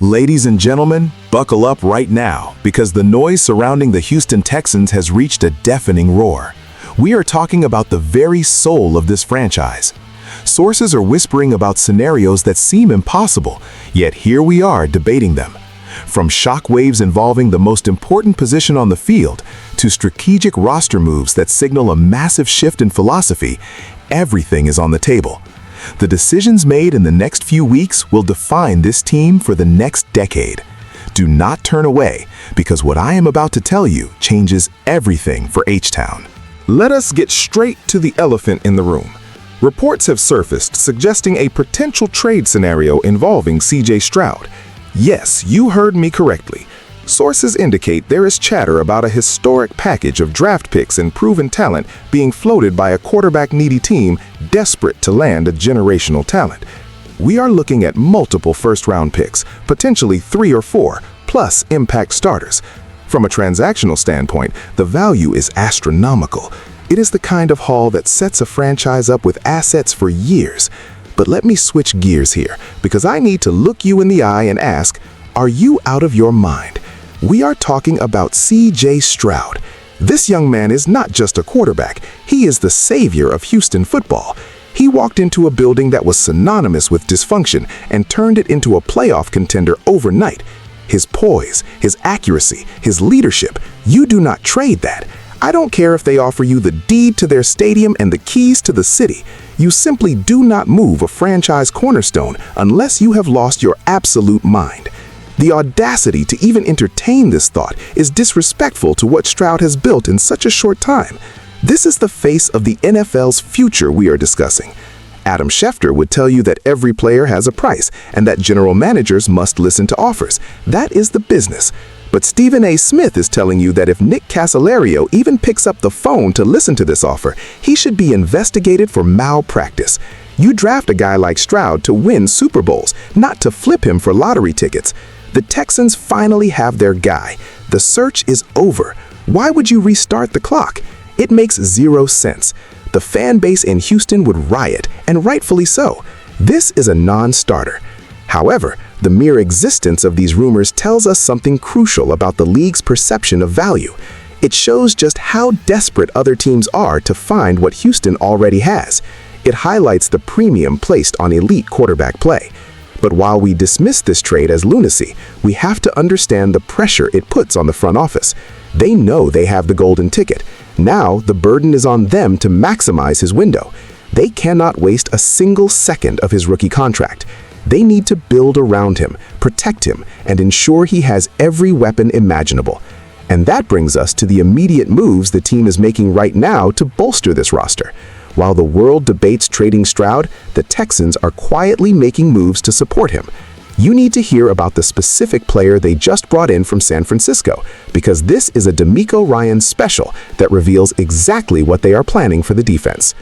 Ladies and gentlemen, buckle up right now because the noise surrounding the Houston Texans has reached a deafening roar. We are talking about the very soul of this franchise. Sources are whispering about scenarios that seem impossible, yet here we are debating them. From shockwaves involving the most important position on the field to strategic roster moves that signal a massive shift in philosophy, everything is on the table. The decisions made in the next few weeks will define this team for the next decade. Do not turn away, because what I am about to tell you changes everything for H-Town. Let us get straight to the elephant in the room. Reports have surfaced suggesting a potential trade scenario involving CJ Stroud. Yes, you heard me correctly. Sources indicate there is chatter about a historic package of draft picks and proven talent being floated by a quarterback-needy team desperate to land a generational talent. We are looking at multiple first-round picks, potentially 3 or 4, plus impact starters. From a transactional standpoint, the value is astronomical. It is the kind of haul that sets a franchise up with assets for years. But let me switch gears here, because I need to look you in the eye and ask, are you out of your mind? We are talking about CJ Stroud. This young man is not just a quarterback, he is the savior of Houston football. He walked into a building that was synonymous with dysfunction and turned it into a playoff contender overnight. His poise, his accuracy, his leadership, you do not trade that. I don't care if they offer you the deed to their stadium and the keys to the city. You simply do not move a franchise cornerstone unless you have lost your absolute mind. The audacity to even entertain this thought is disrespectful to what Stroud has built in such a short time. This is the face of the NFL's future we are discussing. Adam Schefter would tell you that every player has a price and that general managers must listen to offers. That is the business. But Stephen A. Smith is telling you that if Nick Casellario even picks up the phone to listen to this offer, he should be investigated for malpractice. You draft a guy like Stroud to win Super Bowls, not to flip him for lottery tickets. The Texans finally have their guy. The search is over. Why would you restart the clock? It makes zero sense. The fan base in Houston would riot, and rightfully so. This is a non-starter. However, the mere existence of these rumors tells us something crucial about the league's perception of value. It shows just how desperate other teams are to find what Houston already has. It highlights the premium placed on elite quarterback play. But while we dismiss this trade as lunacy, we have to understand the pressure it puts on the front office. They know they have the golden ticket. Now the burden is on them to maximize his window. They cannot waste a single second of his rookie contract. They need to build around him, protect him, and ensure he has every weapon imaginable. And that brings us to the immediate moves the team is making right now to bolster this roster. While the world debates trading Stroud, the Texans are quietly making moves to support him. You need to hear about the specific player they just brought in from San Francisco, because this is a DeMeco Ryans special that reveals exactly what they are planning for the defense.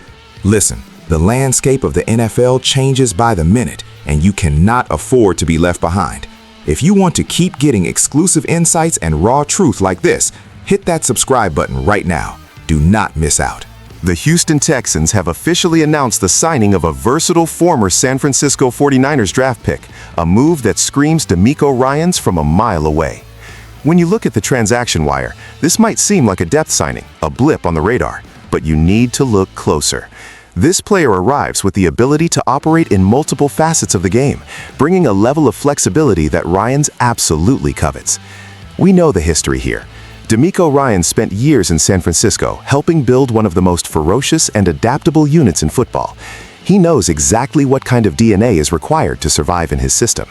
Listen, the landscape of the NFL changes by the minute, and you cannot afford to be left behind. If you want to keep getting exclusive insights and raw truth like this, hit that subscribe button right now. Do not miss out. The Houston Texans have officially announced the signing of a versatile former San Francisco 49ers draft pick, a move that screams DeMeco Ryans from a mile away. When you look at the transaction wire, this might seem like a depth signing, a blip on the radar, but you need to look closer. This player arrives with the ability to operate in multiple facets of the game, bringing a level of flexibility that Ryans absolutely covets. We know the history here. DeMeco Ryans spent years in San Francisco, helping build one of the most ferocious and adaptable units in football. He knows exactly what kind of DNA is required to survive in his system.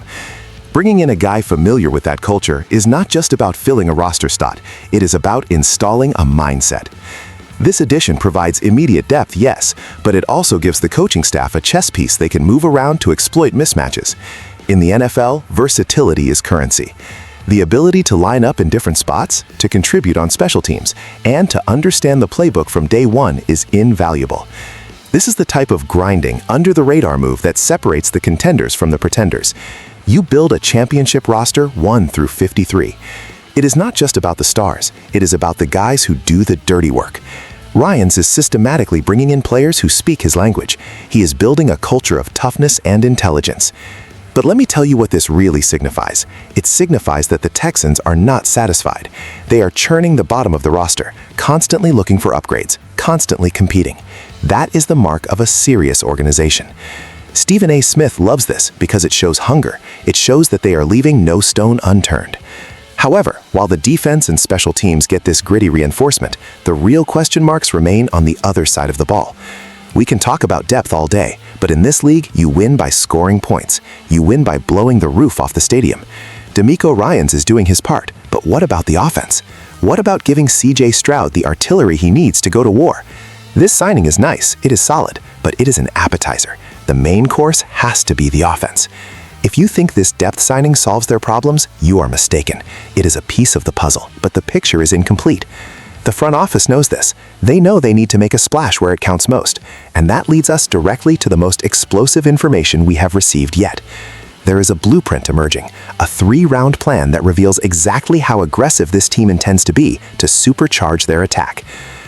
Bringing in a guy familiar with that culture is not just about filling a roster spot, it is about installing a mindset. This addition provides immediate depth, yes, but it also gives the coaching staff a chess piece they can move around to exploit mismatches. In the NFL, versatility is currency. The ability to line up in different spots, to contribute on special teams, and to understand the playbook from day one is invaluable. This is the type of grinding, under-the-radar move that separates the contenders from the pretenders. You build a championship roster 1 through 53. It is not just about the stars, it is about the guys who do the dirty work. Ryans is systematically bringing in players who speak his language. He is building a culture of toughness and intelligence. But let me tell you what this really signifies. It signifies that the Texans are not satisfied. They are churning the bottom of the roster, constantly looking for upgrades, constantly competing. That is the mark of a serious organization. Stephen A. Smith loves this because it shows hunger. It shows that they are leaving no stone unturned. However, while the defense and special teams get this gritty reinforcement, the real question marks remain on the other side of the ball. We can talk about depth all day, but in this league, you win by scoring points. You win by blowing the roof off the stadium. D'Amico Ryans is doing his part, but what about the offense? What about giving CJ Stroud the artillery he needs to go to war? This signing is nice, it is solid, but it is an appetizer. The main course has to be the offense. If you think this depth signing solves their problems, you are mistaken. It is a piece of the puzzle, but the picture is incomplete. The front office knows this. They know they need to make a splash where it counts most, and that leads us directly to the most explosive information we have received yet. There is a blueprint emerging, a 3-round plan that reveals exactly how aggressive this team intends to be to supercharge their attack.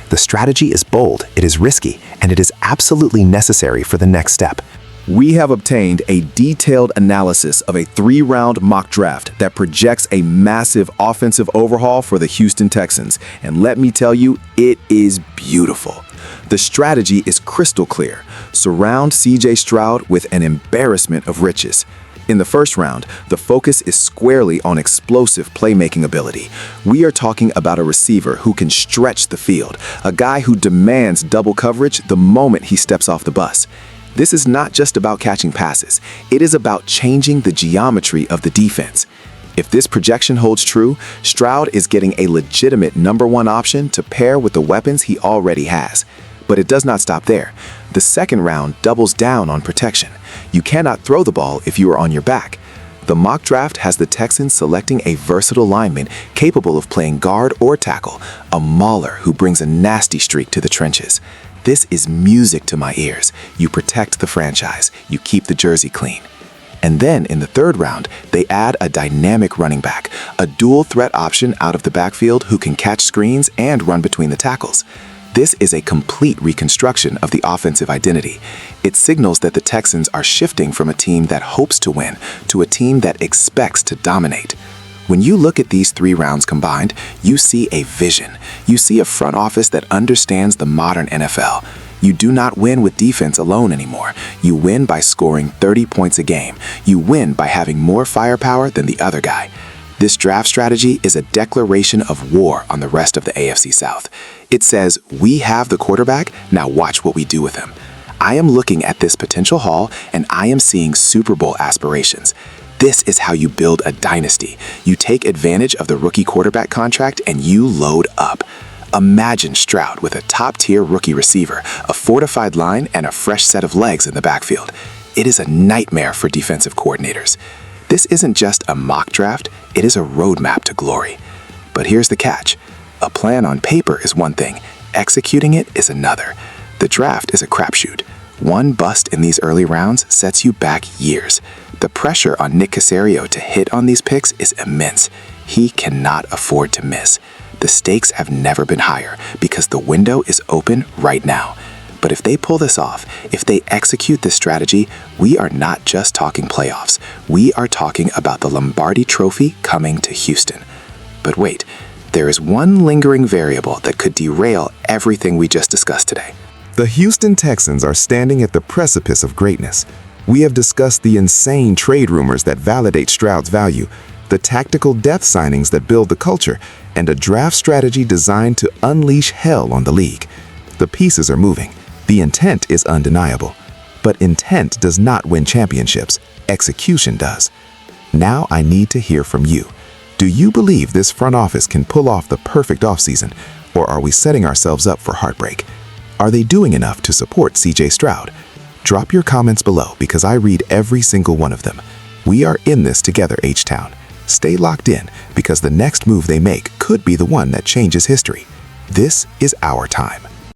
The strategy is bold, it is risky, and it is absolutely necessary for the next step. We have obtained a detailed analysis of a 3-round mock draft that projects a massive offensive overhaul for the Houston Texans. And let me tell you, it is beautiful. The strategy is crystal clear. Surround CJ Stroud with an embarrassment of riches. In the first round, the focus is squarely on explosive playmaking ability. We are talking about a receiver who can stretch the field, a guy who demands double coverage the moment he steps off the bus. This is not just about catching passes. It is about changing the geometry of the defense. If this projection holds true, Stroud is getting a legitimate #1 option to pair with the weapons he already has. But it does not stop there. The second round doubles down on protection. You cannot throw the ball if you are on your back. The mock draft has the Texans selecting a versatile lineman capable of playing guard or tackle, a mauler who brings a nasty streak to the trenches. This is music to my ears. You protect the franchise. You keep the jersey clean. And then in the third round, they add a dynamic running back, a dual threat option out of the backfield who can catch screens and run between the tackles. This is a complete reconstruction of the offensive identity. It signals that the Texans are shifting from a team that hopes to win to a team that expects to dominate. When you look at these 3 rounds combined, you see a vision. You see a front office that understands the modern NFL. You do not win with defense alone anymore. You win by scoring 30 points a game. You win by having more firepower than the other guy. This draft strategy is a declaration of war on the rest of the AFC South. It says, we have the quarterback, now watch what we do with him. I am looking at this potential haul, and I am seeing Super Bowl aspirations. This is how you build a dynasty. You take advantage of the rookie quarterback contract and you load up. Imagine Stroud with a top-tier rookie receiver, a fortified line, and a fresh set of legs in the backfield. It is a nightmare for defensive coordinators. This isn't just a mock draft, it is a roadmap to glory. But here's the catch. A plan on paper is one thing, executing it is another. The draft is a crapshoot. One bust in these early rounds sets you back years. The pressure on Nick Caserio to hit on these picks is immense. He cannot afford to miss. The stakes have never been higher because the window is open right now. But if they pull this off, if they execute this strategy, we are not just talking playoffs. We are talking about the Lombardi Trophy coming to Houston. But wait, there is one lingering variable that could derail everything we just discussed today. The Houston Texans are standing at the precipice of greatness. We have discussed the insane trade rumors that validate Stroud's value, the tactical depth signings that build the culture, and a draft strategy designed to unleash hell on the league. The pieces are moving. The intent is undeniable. But intent does not win championships. Execution does. Now I need to hear from you. Do you believe this front office can pull off the perfect offseason, or are we setting ourselves up for heartbreak? Are they doing enough to support CJ Stroud? Drop your comments below because I read every single one of them. We are in this together, H-Town. Stay locked in because the next move they make could be the one that changes history. This is our time.